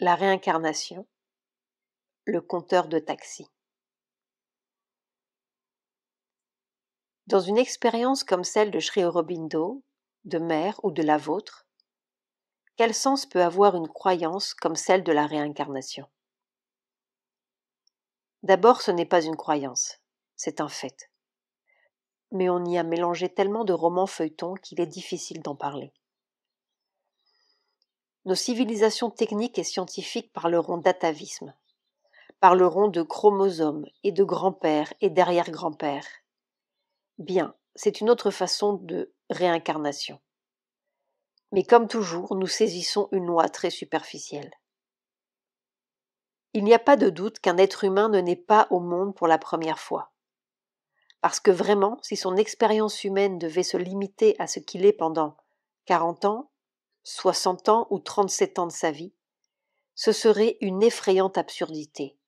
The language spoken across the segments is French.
La réincarnation, le compteur de taxi. Dans une expérience comme celle de Sri Aurobindo, de mère ou de la vôtre, quel sens peut avoir une croyance comme celle de la réincarnation? D'abord, ce n'est pas une croyance, c'est un fait. Mais on y a mélangé tellement de romans feuilletons qu'il est difficile d'en parler. Nos civilisations techniques et scientifiques parleront d'atavisme, parleront de chromosomes et de grands-pères et d'arrière-grands-pères. Bien, c'est une autre façon de réincarnation. Mais comme toujours, nous saisissons une loi très superficielle. Il n'y a pas de doute qu'un être humain ne naît pas au monde pour la première fois. Parce que vraiment, si son expérience humaine devait se limiter à ce qu'il est pendant 40 ans, 60 ans ou 37 ans de sa vie, ce serait une effrayante absurdité.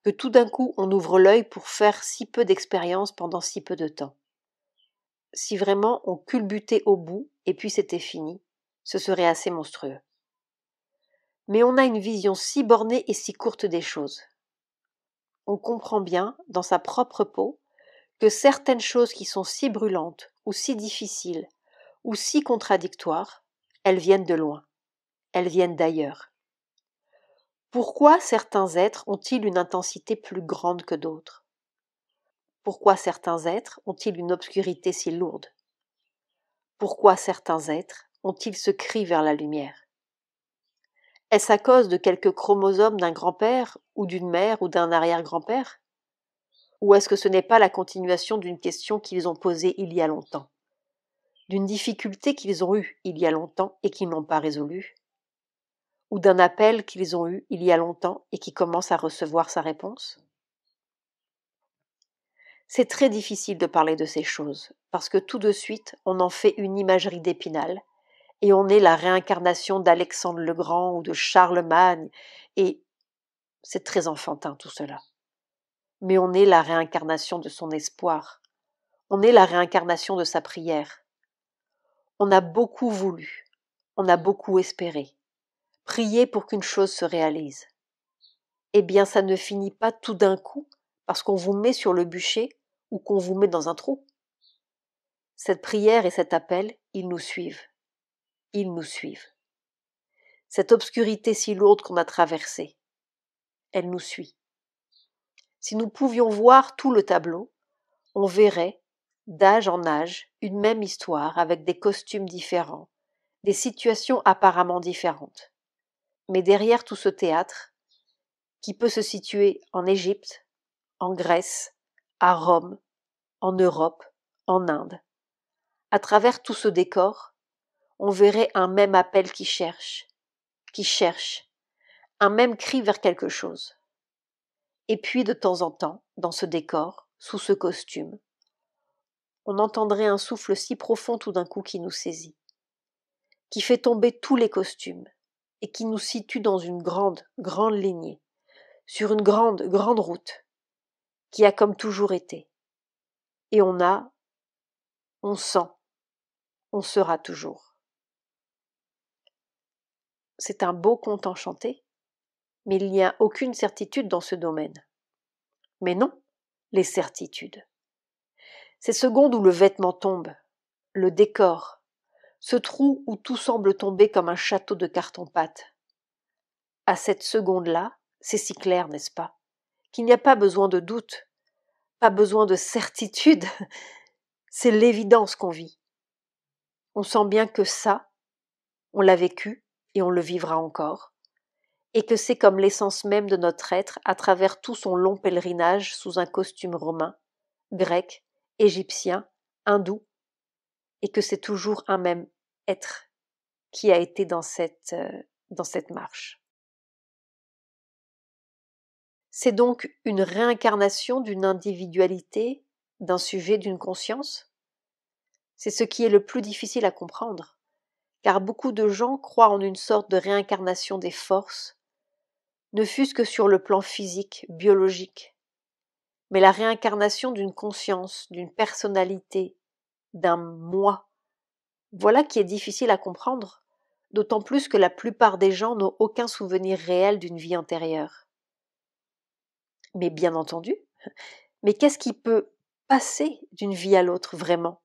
Que tout d'un coup on ouvre l'œil pour faire si peu d'expérience pendant si peu de temps. Si vraiment on culbutait au bout et puis c'était fini, ce serait assez monstrueux. Mais on a une vision si bornée et si courte des choses. On comprend bien, dans sa propre peau, que certaines choses qui sont si brûlantes, ou si difficiles, ou si contradictoires, elles viennent de loin, elles viennent d'ailleurs. Pourquoi certains êtres ont-ils une intensité plus grande que d'autres? Pourquoi certains êtres ont-ils une obscurité si lourde? Pourquoi certains êtres ont-ils ce cri vers la lumière? Est-ce à cause de quelques chromosomes d'un grand-père, ou d'une mère, ou d'un arrière-grand-père? Ou est-ce que ce n'est pas la continuation d'une question qu'ils ont posée il y a longtemps? D'une difficulté qu'ils ont eue il y a longtemps et qu'ils n'ont pas résolue? Ou d'un appel qu'ils ont eu il y a longtemps et qui commence à recevoir sa réponse? C'est très difficile de parler de ces choses, parce que tout de suite, on en fait une imagerie d'Épinal, et on est la réincarnation d'Alexandre le Grand ou de Charlemagne, et c'est très enfantin tout cela. Mais on est la réincarnation de son espoir, on est la réincarnation de sa prière. On a beaucoup voulu, on a beaucoup espéré, prié pour qu'une chose se réalise. Eh bien, ça ne finit pas tout d'un coup parce qu'on vous met sur le bûcher ou qu'on vous met dans un trou. Cette prière et cet appel, ils nous suivent. Ils nous suivent. Cette obscurité si lourde qu'on a traversée, elle nous suit. Si nous pouvions voir tout le tableau, on verrait, d'âge en âge, une même histoire avec des costumes différents, des situations apparemment différentes. Mais derrière tout ce théâtre, qui peut se situer en Égypte, en Grèce, à Rome, en Europe, en Inde, à travers tout ce décor, on verrait un même appel qui cherche, un même cri vers quelque chose. Et puis de temps en temps, dans ce décor, sous ce costume, on entendrait un souffle si profond tout d'un coup qui nous saisit, qui fait tomber tous les costumes, et qui nous situe dans une grande, grande lignée, sur une grande, grande route, qui a comme toujours été. Et on sent, on sera toujours. C'est un beau conte enchanté, mais il n'y a aucune certitude dans ce domaine. Mais non, les certitudes. Ces secondes où le vêtement tombe, le décor, ce trou où tout semble tomber comme un château de carton-pâte. À cette seconde-là, c'est si clair, n'est-ce pas, qu'il n'y a pas besoin de doute, pas besoin de certitude, c'est l'évidence qu'on vit. On sent bien que ça, on l'a vécu et on le vivra encore, et que c'est comme l'essence même de notre être à travers tout son long pèlerinage sous un costume romain, grec, égyptien, hindou, et que c'est toujours un même être qui a été dans cette marche. C'est donc une réincarnation d'une individualité, d'un sujet, d'une conscience? C'est ce qui est le plus difficile à comprendre, car beaucoup de gens croient en une sorte de réincarnation des forces, ne fût-ce que sur le plan physique, biologique. Mais la réincarnation d'une conscience, d'une personnalité, d'un moi, voilà qui est difficile à comprendre, d'autant plus que la plupart des gens n'ont aucun souvenir réel d'une vie antérieure. Mais bien entendu, mais qu'est-ce qui peut passer d'une vie à l'autre vraiment?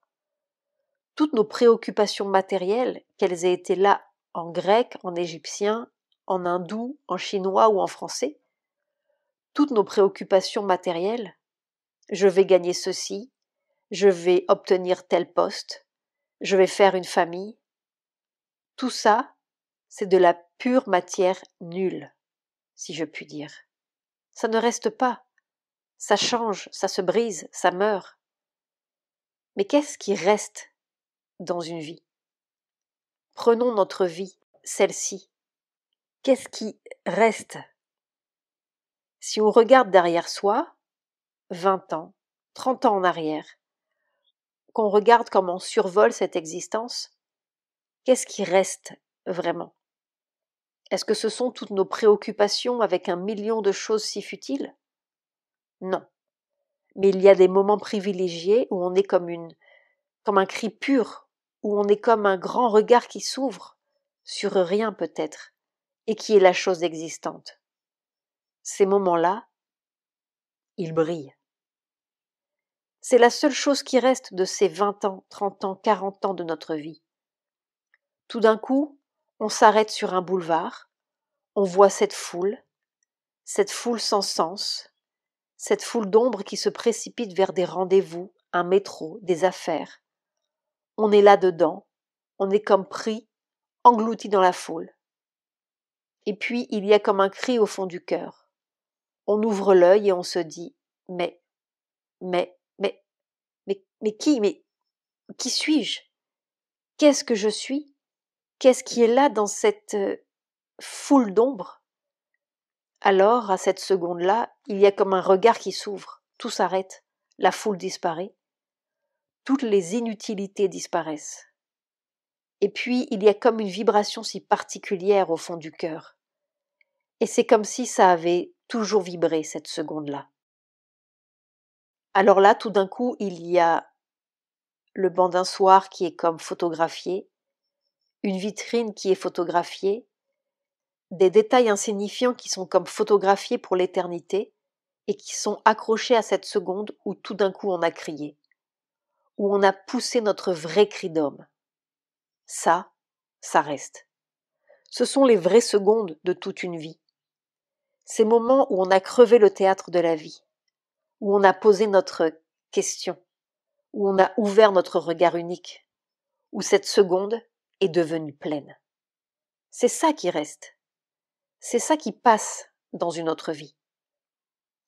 Toutes nos préoccupations matérielles, qu'elles aient été là en grec, en égyptien, en hindou, en chinois ou en français, toutes nos préoccupations matérielles, je vais gagner ceci, je vais obtenir tel poste, je vais faire une famille, tout ça, c'est de la pure matière nulle, si je puis dire. Ça ne reste pas, ça change, ça se brise, ça meurt. Mais qu'est-ce qui reste dans une vie? Prenons notre vie, celle-ci. Qu'est-ce qui reste? Si on regarde derrière soi, 20 ans, 30 ans en arrière, qu'on regarde comme on survole cette existence, qu'est-ce qui reste vraiment? Est-ce que ce sont toutes nos préoccupations avec 1 million de choses si futiles? Non. Mais il y a des moments privilégiés où on est comme un cri pur, où on est comme un grand regard qui s'ouvre sur rien peut-être, et qui est la chose existante. Ces moments-là, ils brillent. C'est la seule chose qui reste de ces 20 ans, 30 ans, 40 ans de notre vie. Tout d'un coup, on s'arrête sur un boulevard, on voit cette foule sans sens, cette foule d'ombres qui se précipite vers des rendez-vous, un métro, des affaires. On est là-dedans, on est comme pris, englouti dans la foule. Et puis, il y a comme un cri au fond du cœur. On ouvre l'œil et on se dit « mais qui suis-je? Qu'est-ce que je suis? Qu'est-ce qui est là dans cette foule d'ombres ?» Alors, à cette seconde-là, il y a comme un regard qui s'ouvre, tout s'arrête, la foule disparaît, toutes les inutilités disparaissent. Et puis, il y a comme une vibration si particulière au fond du cœur. Et c'est comme si ça avait toujours vibré cette seconde-là. Alors là, tout d'un coup, il y a le banc d'un soir qui est comme photographié, une vitrine qui est photographiée, des détails insignifiants qui sont comme photographiés pour l'éternité et qui sont accrochés à cette seconde où tout d'un coup on a crié, où on a poussé notre vrai cri d'homme. Ça reste. Ce sont les vraies secondes de toute une vie. Ces moments où on a crevé le théâtre de la vie, où on a posé notre question, où on a ouvert notre regard unique, où cette seconde est devenue pleine. C'est ça qui reste. C'est ça qui passe dans une autre vie.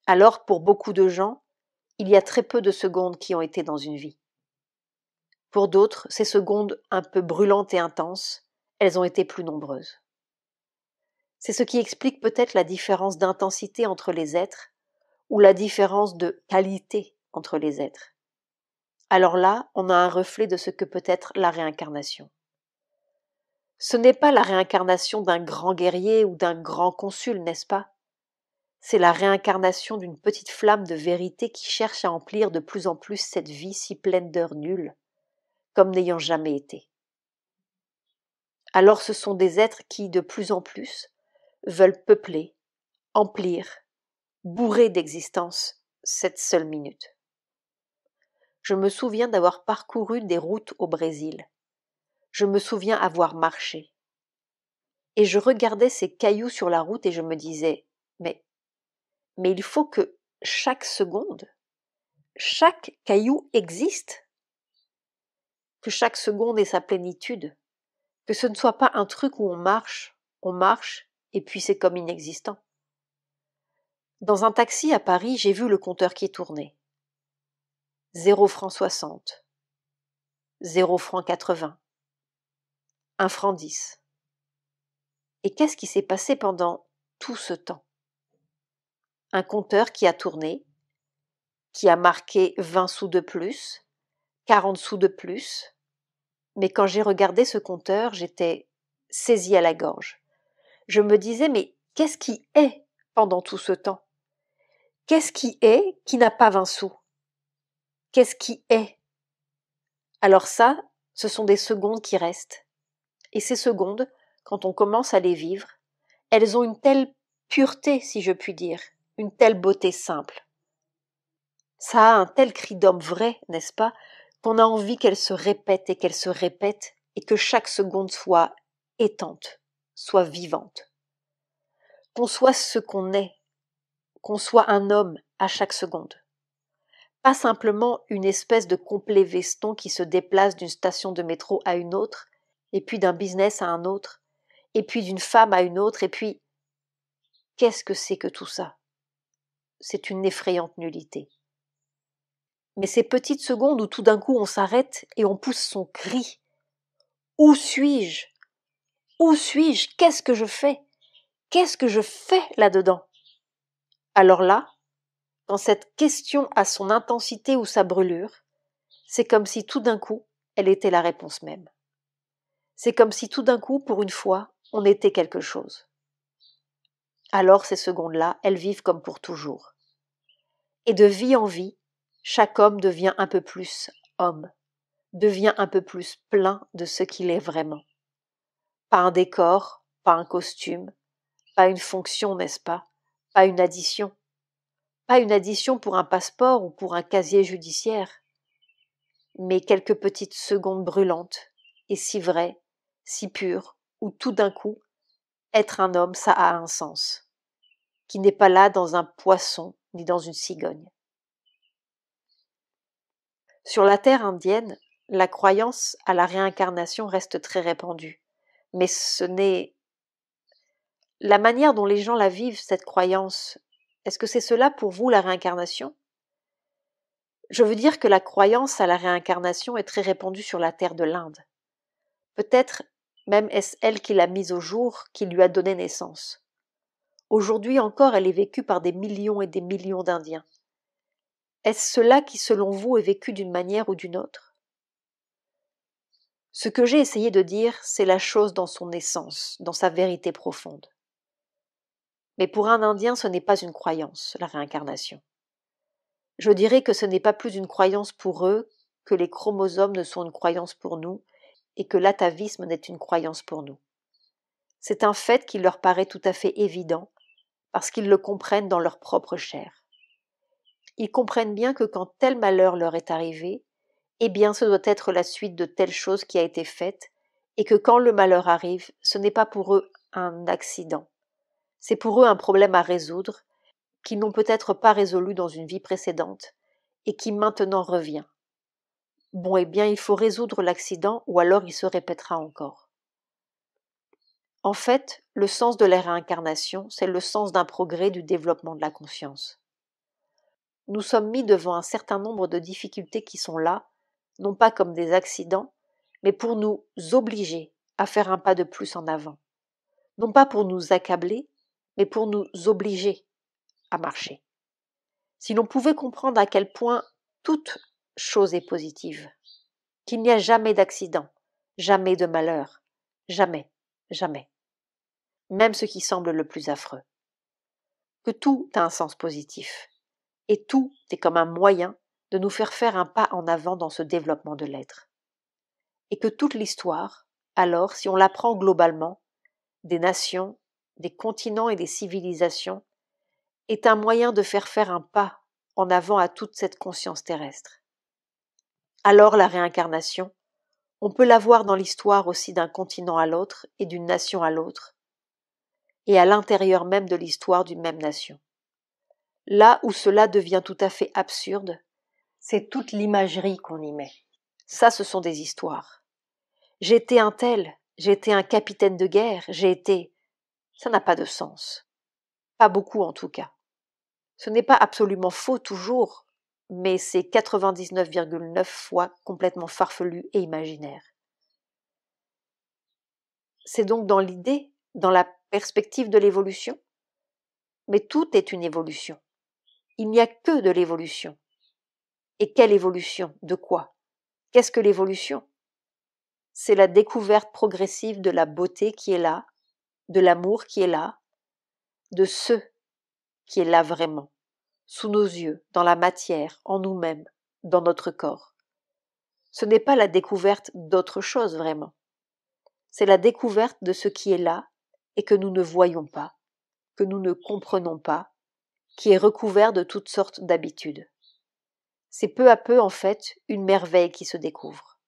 Alors, pour beaucoup de gens, il y a très peu de secondes qui ont été dans une vie. Pour d'autres, ces secondes un peu brûlantes et intenses, elles ont été plus nombreuses. C'est ce qui explique peut-être la différence d'intensité entre les êtres ou la différence de qualité entre les êtres. Alors là, on a un reflet de ce que peut être la réincarnation. Ce n'est pas la réincarnation d'un grand guerrier ou d'un grand consul, n'est-ce pas? C'est la réincarnation d'une petite flamme de vérité qui cherche à emplir de plus en plus cette vie si pleine d'heures nulles, comme n'ayant jamais été. Alors ce sont des êtres qui, de plus en plus, veulent peupler, emplir, bourrer d'existence cette seule minute. Je me souviens d'avoir parcouru des routes au Brésil. Je me souviens avoir marché. Et je regardais ces cailloux sur la route et je me disais, mais il faut que chaque seconde, chaque caillou existe, que chaque seconde ait sa plénitude, que ce ne soit pas un truc où on marche, et puis c'est comme inexistant. Dans un taxi à Paris, j'ai vu le compteur qui tournait. 0 francs 60, 0 francs 80, 1 franc 10. Et qu'est-ce qui s'est passé pendant tout ce temps? Un compteur qui a tourné, qui a marqué 20 sous de plus, 40 sous de plus. Mais quand j'ai regardé ce compteur, j'étais saisie à la gorge. Je me disais, mais qu'est-ce qui est pendant tout ce temps? Qu'est-ce qui est qui n'a pas 20 sous? Qu'est-ce qui est? Alors ça, ce sont des secondes qui restent. Et ces secondes, quand on commence à les vivre, elles ont une telle pureté, si je puis dire, une telle beauté simple. Ça a un tel cri d'homme vrai, n'est-ce pas, qu'on a envie qu'elles se répètent et que chaque seconde soit étante, soit vivante. Qu'on soit ce qu'on est, qu'on soit un homme à chaque seconde. Pas simplement une espèce de complet veston qui se déplace d'une station de métro à une autre, et puis d'un business à un autre, et puis d'une femme à une autre, et puis qu'est-ce que c'est que tout ça? C'est une effrayante nullité. Mais ces petites secondes où tout d'un coup on s'arrête et on pousse son cri. Où suis-je? Où suis-je? Qu'est-ce que je fais? Qu'est-ce que je fais là-dedans? Alors là, quand cette question a son intensité ou sa brûlure, c'est comme si tout d'un coup, elle était la réponse même. C'est comme si tout d'un coup, pour une fois, on était quelque chose. Alors ces secondes-là, elles vivent comme pour toujours. Et de vie en vie, chaque homme devient un peu plus homme, devient un peu plus plein de ce qu'il est vraiment. Pas un décor, pas un costume, pas une fonction, n'est-ce pas? Pas une addition. Pas une addition pour un passeport ou pour un casier judiciaire. Mais quelques petites secondes brûlantes, et si vraies, si pures, où tout d'un coup, être un homme, ça a un sens, qui n'est pas là dans un poisson ni dans une cigogne. Sur la terre indienne, la croyance à la réincarnation reste très répandue. Mais ce n'est... La manière dont les gens la vivent, cette croyance, est-ce que c'est cela pour vous la réincarnation? Je veux dire que la croyance à la réincarnation est très répandue sur la terre de l'Inde. Peut-être même est-ce elle qui l'a mise au jour, qui lui a donné naissance. Aujourd'hui encore, elle est vécue par des millions et des millions d'Indiens. Est-ce cela qui, selon vous, est vécu d'une manière ou d'une autre? Ce que j'ai essayé de dire, c'est la chose dans son essence, dans sa vérité profonde. Mais pour un Indien, ce n'est pas une croyance, la réincarnation. Je dirais que ce n'est pas plus une croyance pour eux que les chromosomes ne sont une croyance pour nous et que l'atavisme n'est une croyance pour nous. C'est un fait qui leur paraît tout à fait évident parce qu'ils le comprennent dans leur propre chair. Ils comprennent bien que quand tel malheur leur est arrivé, eh bien ce doit être la suite de telle chose qui a été faite et que quand le malheur arrive, ce n'est pas pour eux un accident. C'est pour eux un problème à résoudre qu'ils n'ont peut-être pas résolu dans une vie précédente et qui maintenant revient. Bon, eh bien, il faut résoudre l'accident ou alors il se répétera encore. En fait, le sens de la réincarnation, c'est le sens d'un progrès du développement de la conscience. Nous sommes mis devant un certain nombre de difficultés qui sont là, non pas comme des accidents, mais pour nous obliger à faire un pas de plus en avant. Non pas pour nous accabler, mais pour nous obliger à marcher. Si l'on pouvait comprendre à quel point toute chose est positive, qu'il n'y a jamais d'accident, jamais de malheur, jamais, jamais, même ce qui semble le plus affreux, que tout a un sens positif, et tout est comme un moyen de nous faire un pas en avant dans ce développement de l'être. Et que toute l'histoire, alors, si on la prend globalement, des nations, des continents et des civilisations, est un moyen de faire un pas en avant à toute cette conscience terrestre. Alors la réincarnation, on peut la voir dans l'histoire aussi d'un continent à l'autre et d'une nation à l'autre, et à l'intérieur même de l'histoire d'une même nation. Là où cela devient tout à fait absurde, c'est toute l'imagerie qu'on y met. Ça, ce sont des histoires. J'ai été un tel, j'ai été un capitaine de guerre, j'ai été... Ça n'a pas de sens. Pas beaucoup en tout cas. Ce n'est pas absolument faux toujours, mais c'est 99,9 fois complètement farfelu et imaginaire. C'est donc dans l'idée, dans la perspective de l'évolution. Mais tout est une évolution. Il n'y a que de l'évolution. Et quelle évolution? De quoi? Qu'est-ce que l'évolution? C'est la découverte progressive de la beauté qui est là, de l'amour qui est là, de ce qui est là vraiment, sous nos yeux, dans la matière, en nous-mêmes, dans notre corps. Ce n'est pas la découverte d'autre chose vraiment. c'est la découverte de ce qui est là et que nous ne voyons pas, que nous ne comprenons pas, qui est recouvert de toutes sortes d'habitudes. C'est peu à peu, en fait, une merveille qui se découvre.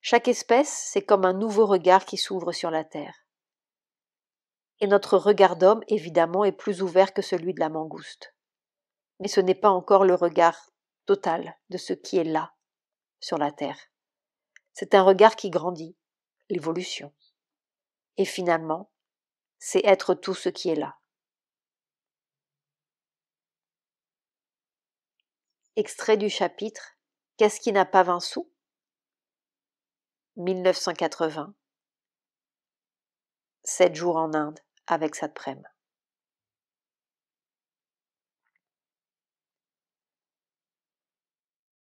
Chaque espèce, c'est comme un nouveau regard qui s'ouvre sur la Terre. Et notre regard d'homme, évidemment, est plus ouvert que celui de la mangouste. Mais ce n'est pas encore le regard total de ce qui est là, sur la Terre. C'est un regard qui grandit, l'évolution. Et finalement, c'est être tout ce qui est là. Extrait du chapitre « Qu'est-ce qui n'a pas 20 sous ?» 1980. 7 jours en Inde avec Satprem.